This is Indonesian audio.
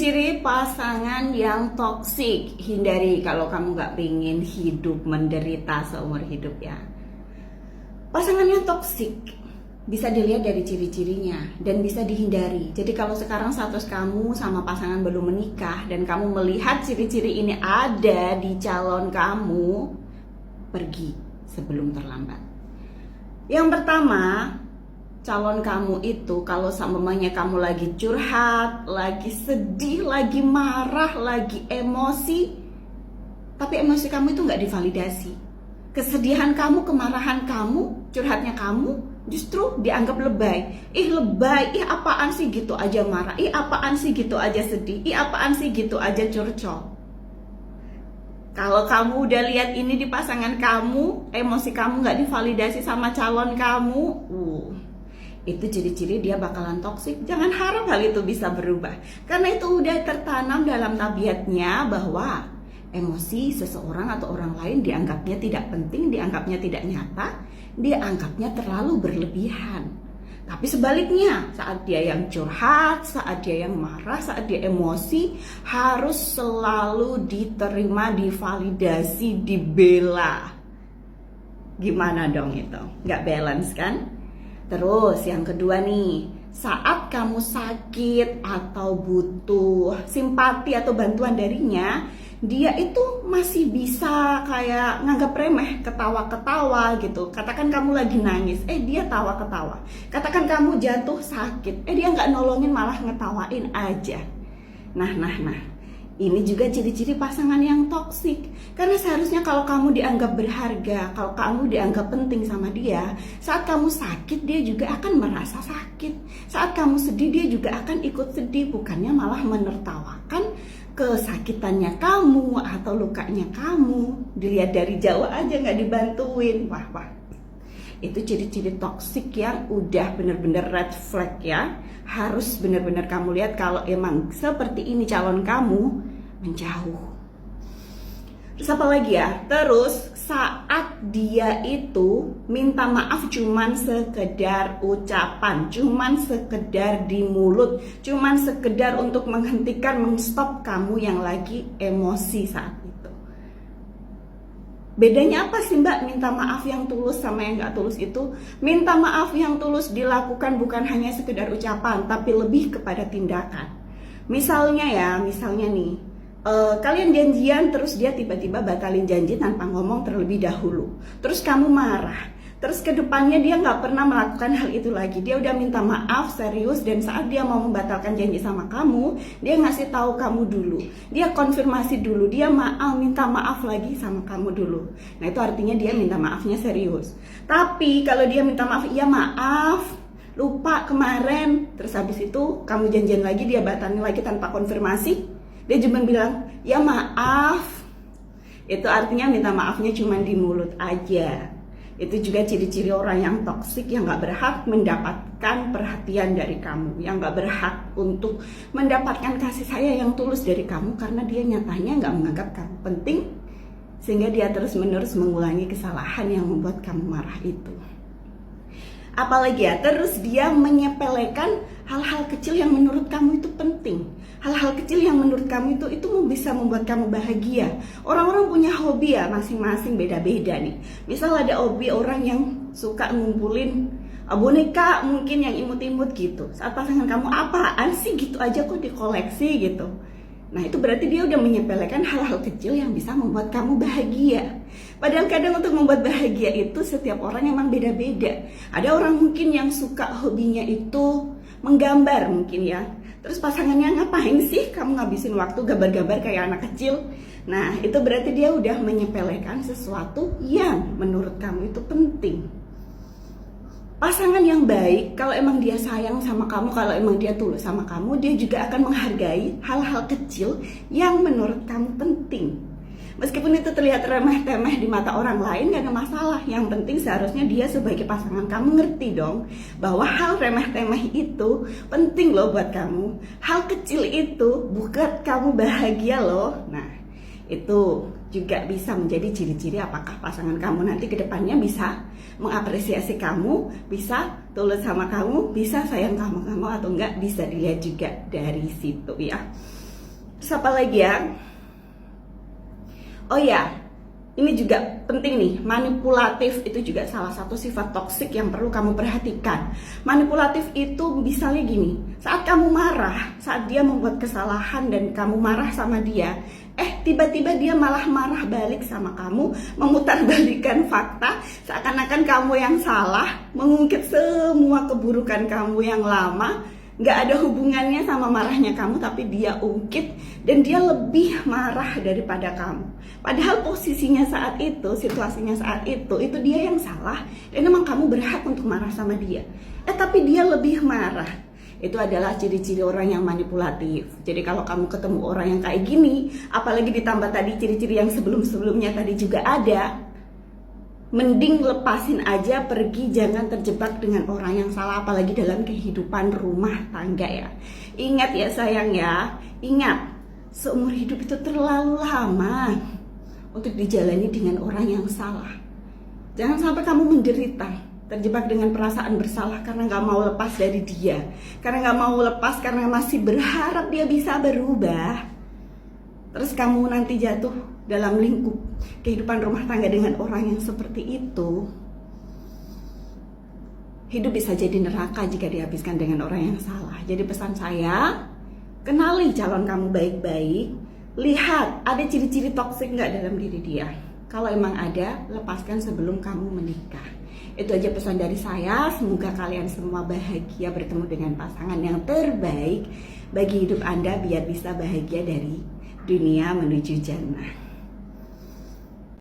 Ciri-ciri pasangan yang toksik, hindari kalau kamu nggak pengen hidup menderita seumur hidup ya. Pasangan yang toksik bisa dilihat dari ciri-cirinya dan bisa dihindari. Jadi kalau sekarang status kamu sama pasangan belum menikah dan kamu melihat ciri-ciri ini ada di calon kamu, pergi sebelum terlambat. Yang pertama, calon kamu itu kalau umpamanya kamu lagi curhat, lagi sedih, lagi marah, lagi emosi, tapi emosi kamu itu nggak divalidasi. Kesedihan kamu, kemarahan kamu, curhatnya kamu justru dianggap lebay. Lebay, apaan sih gitu aja marah, apaan sih gitu aja sedih, apaan sih gitu aja curcol. Kalau kamu udah lihat ini di pasangan kamu, emosi kamu nggak divalidasi sama calon kamu, itu ciri-ciri dia bakalan toksik. Jangan harap hal itu bisa berubah, karena itu udah tertanam dalam tabiatnya bahwa emosi seseorang atau orang lain dianggapnya tidak penting, dianggapnya tidak nyata, dianggapnya terlalu berlebihan. Tapi sebaliknya, saat dia yang curhat, saat dia yang marah, saat dia emosi, harus selalu diterima, divalidasi, dibela. Gimana dong itu? Nggak balance kan? Terus yang kedua nih, saat kamu sakit atau butuh simpati atau bantuan darinya, dia itu masih bisa kayak nganggap remeh, ketawa-ketawa gitu. Katakan kamu lagi nangis, dia tawa-ketawa. Katakan kamu jatuh sakit, dia nggak nolongin, malah ngetawain aja. Nah, ini juga ciri-ciri pasangan yang toksik. Karena seharusnya kalau kamu dianggap berharga, kalau kamu dianggap penting sama dia, saat kamu sakit dia juga akan merasa sakit. Saat kamu sedih dia juga akan ikut sedih, bukannya malah menertawakan kesakitannya kamu atau lukanya kamu. Dilihat dari jauh aja nggak dibantuin. Wah. Itu ciri-ciri toksik yang udah bener-bener red flag ya. Harus bener-bener kamu lihat kalau emang seperti ini calon kamu, menjauh. Terus apa lagi ya? Terus saat dia itu minta maaf cuman sekedar ucapan, cuman sekedar di mulut, cuman sekedar untuk menghentikan, menstop kamu yang lagi emosi saat itu. Bedanya apa sih Mbak minta maaf yang tulus sama yang gak tulus itu? Minta maaf yang tulus dilakukan bukan hanya sekedar ucapan, tapi lebih kepada tindakan. Misalnya nih, kalian janjian terus dia tiba-tiba batalin janji tanpa ngomong terlebih dahulu. Terus kamu marah. Terus kedepannya dia nggak pernah melakukan hal itu lagi. Dia udah minta maaf serius, dan saat dia mau membatalkan janji sama kamu, dia ngasih tahu kamu dulu. Dia konfirmasi dulu, dia minta maaf lagi sama kamu dulu. Nah itu artinya dia minta maafnya serius. Tapi kalau dia minta maaf, iya maaf, lupa kemarin, terus habis itu kamu janjian lagi, dia batalin lagi tanpa konfirmasi, dia cuma bilang ya maaf, itu artinya minta maafnya cuma di mulut aja. Itu juga ciri-ciri orang yang toksik, yang gak berhak mendapatkan perhatian dari kamu, yang gak berhak untuk mendapatkan kasih sayang yang tulus dari kamu, karena dia nyatanya gak menganggap kamu penting, sehingga dia terus-menerus mengulangi kesalahan yang membuat kamu marah itu. Apalagi ya, terus dia menyepelekan hal-hal kecil yang menurut kamu itu penting. Hal-hal kecil yang menurut kamu itu bisa membuat kamu bahagia. Orang-orang punya hobi ya, masing-masing beda-beda nih. Misal ada hobi orang yang suka ngumpulin boneka mungkin yang imut-imut gitu. Saat pasangan kamu, apaan sih gitu aja kok dikoleksi gitu. Nah itu berarti dia udah menyepelekan hal-hal kecil yang bisa membuat kamu bahagia. Padahal kadang untuk membuat bahagia itu setiap orang emang beda-beda. Ada orang mungkin yang suka hobinya itu menggambar mungkin ya. Terus pasangannya, ngapain sih kamu ngabisin waktu gambar-gambar kayak anak kecil? Nah itu berarti dia udah menyepelekan sesuatu yang menurut kamu itu penting. Pasangan yang baik, kalau emang dia sayang sama kamu, kalau emang dia tulus sama kamu, dia juga akan menghargai hal-hal kecil yang menurut kamu penting. Meskipun itu terlihat remeh-temeh di mata orang lain, gak ada masalah. Yang penting seharusnya dia sebagai pasangan kamu ngerti dong bahwa hal remeh-temeh itu penting loh buat kamu. Hal kecil itu buat kamu bahagia loh. Nah itu juga bisa menjadi ciri-ciri apakah pasangan kamu nanti ke depannya bisa mengapresiasi kamu, bisa tulus sama kamu, bisa sayang kamu atau enggak, bisa dilihat juga dari situ ya. Terus apa lagi ya? Oh ya, ini juga penting nih, manipulatif itu juga salah satu sifat toksik yang perlu kamu perhatikan. Manipulatif itu misalnya gini, saat kamu marah, saat dia membuat kesalahan dan kamu marah sama dia, tiba-tiba dia malah marah balik sama kamu, memutarbalikkan fakta, seakan-akan kamu yang salah, mengungkit semua keburukan kamu yang lama, nggak ada hubungannya sama marahnya kamu, tapi dia ungkit dan dia lebih marah daripada kamu. Padahal posisinya saat itu, situasinya saat itu dia yang salah dan emang kamu berhak untuk marah sama dia. Tapi dia lebih marah. Itu adalah ciri-ciri orang yang manipulatif. Jadi kalau kamu ketemu orang yang kayak gini, apalagi ditambah tadi ciri-ciri yang sebelum-sebelumnya tadi juga ada, mending lepasin aja, pergi, jangan terjebak dengan orang yang salah, apalagi dalam kehidupan rumah tangga ya. Ingat ya sayang ya, ingat, seumur hidup itu terlalu lama untuk dijalani dengan orang yang salah. Jangan sampai kamu menderita, terjebak dengan perasaan bersalah karena gak mau lepas dari dia, karena gak mau lepas karena masih berharap dia bisa berubah. Terus kamu nanti jatuh dalam lingkup kehidupan rumah tangga dengan orang yang seperti itu. Hidup bisa jadi neraka jika dihabiskan dengan orang yang salah. Jadi pesan saya, kenali calon kamu baik-baik. Lihat ada ciri-ciri toksik nggak dalam diri dia. Kalau emang ada, lepaskan sebelum kamu menikah. Itu aja pesan dari saya. Semoga kalian semua bahagia bertemu dengan pasangan yang terbaik bagi hidup Anda, biar bisa bahagia dari dunia menuju jannah.